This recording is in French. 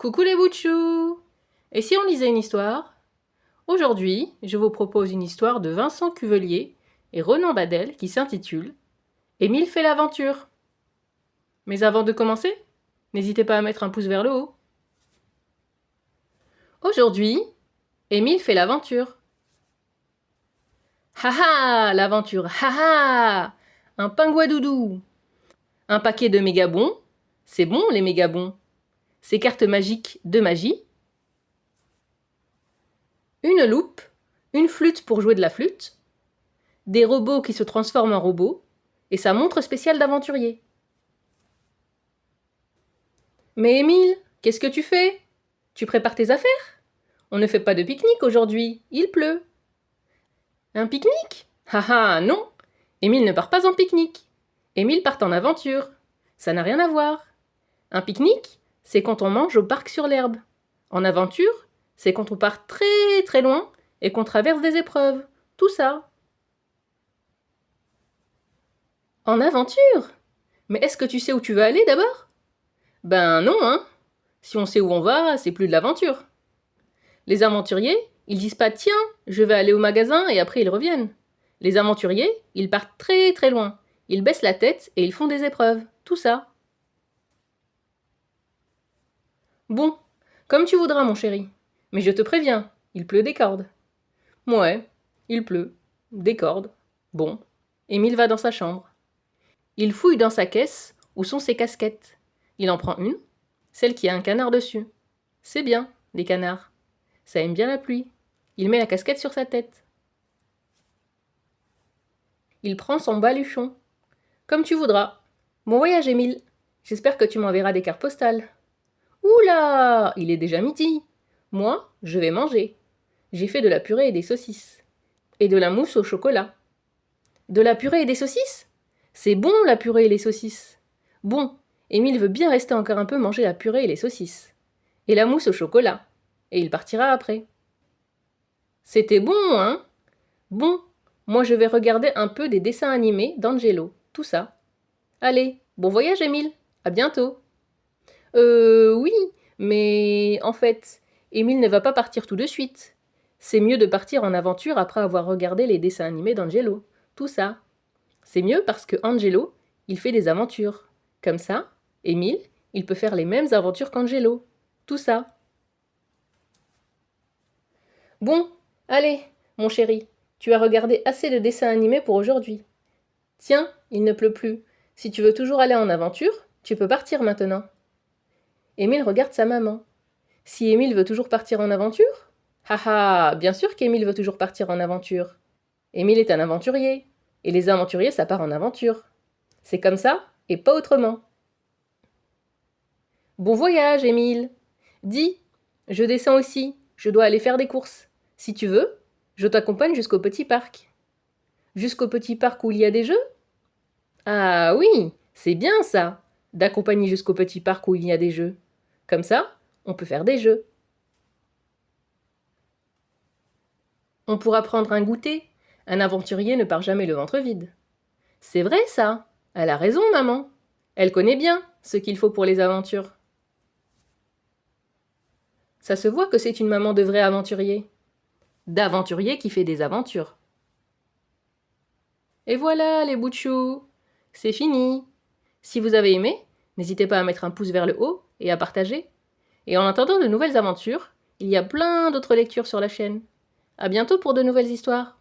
Coucou les bouts de chou! Et si on lisait une histoire? Aujourd'hui, je vous propose une histoire de Vincent Cuvelier et Ronan Badel qui s'intitule Émile fait l'aventure. Mais avant de commencer, n'hésitez pas à mettre un pouce vers le haut. Aujourd'hui, Émile fait l'aventure. Ha ha! L'aventure! Ha ha! Un pingouin doudou! Un paquet de mégabons. C'est bon les mégabons. Ces cartes magiques de magie. Une loupe, une flûte pour jouer de la flûte, des robots qui se transforment en robots, et sa montre spéciale d'aventurier. Mais Émile, qu'est-ce que tu fais? Tu prépares tes affaires? On ne fait pas de pique-nique aujourd'hui, il pleut. Un pique-nique? Ah ah, non! Émile ne part pas en pique-nique. Émile part en aventure. Ça n'a rien à voir. Un pique-nique, c'est quand on mange au parc sur l'herbe. En aventure, c'est quand on part très très loin et qu'on traverse des épreuves. Tout ça. En aventure? Mais est-ce que tu sais où tu veux aller d'abord? Ben non, hein. Si on sait où on va, c'est plus de l'aventure. Les aventuriers, ils disent pas tiens, je vais aller au magasin et après ils reviennent. Les aventuriers, ils partent très très loin. Ils baissent la tête et ils font des épreuves. Tout ça. Bon, comme tu voudras, mon chéri. Mais je te préviens, il pleut des cordes. Ouais, il pleut. Des cordes. Bon. Émile va dans sa chambre. Il fouille dans sa caisse où sont ses casquettes. Il en prend une, celle qui a un canard dessus. C'est bien, les canards. Ça aime bien la pluie. Il met la casquette sur sa tête. Il prend son baluchon. Comme tu voudras. Bon voyage, Émile. J'espère que tu m'enverras des cartes postales. Oula, il est déjà midi. Moi, je vais manger. J'ai fait de la purée et des saucisses. Et de la mousse au chocolat. De la purée et des saucisses? C'est bon, la purée et les saucisses. Bon, Émile veut bien rester encore un peu manger la purée et les saucisses. Et la mousse au chocolat. Et il partira après. C'était bon, hein? Bon, moi je vais regarder un peu des dessins animés d'Angelo, tout ça. Allez, bon voyage, Émile. À bientôt. Oui, mais en fait, Émile ne va pas partir tout de suite. C'est mieux de partir en aventure après avoir regardé les dessins animés d'Angelo, tout ça. C'est mieux parce que Angelo, il fait des aventures. Comme ça, Émile, il peut faire les mêmes aventures qu'Angelo. Tout ça. Bon, allez, mon chéri, tu as regardé assez de dessins animés pour aujourd'hui. Tiens, il ne pleut plus. Si tu veux toujours aller en aventure, tu peux partir maintenant. Émile regarde sa maman. Si Émile veut toujours partir en aventure? Ah ah, bien sûr qu'Émile veut toujours partir en aventure. Émile est un aventurier. Et les aventuriers, ça part en aventure. C'est comme ça, et pas autrement. Bon voyage, Émile. Dis, je descends aussi, je dois aller faire des courses. Si tu veux, je t'accompagne jusqu'au petit parc. Jusqu'au petit parc où il y a des jeux? Ah oui, c'est bien ça, d'accompagner jusqu'au petit parc où il y a des jeux. Comme ça, on peut faire des jeux. On pourra prendre un goûter. Un aventurier ne part jamais le ventre vide. C'est vrai ça. Elle a raison, maman. Elle connaît bien ce qu'il faut pour les aventures. Ça se voit que c'est une maman de vrai aventurier. D'aventurier qui fait des aventures. Et voilà les bouts de chou. C'est fini. Si vous avez aimé, n'hésitez pas à mettre un pouce vers le haut et à partager. Et en attendant de nouvelles aventures, il y a plein d'autres lectures sur la chaîne. À bientôt pour de nouvelles histoires.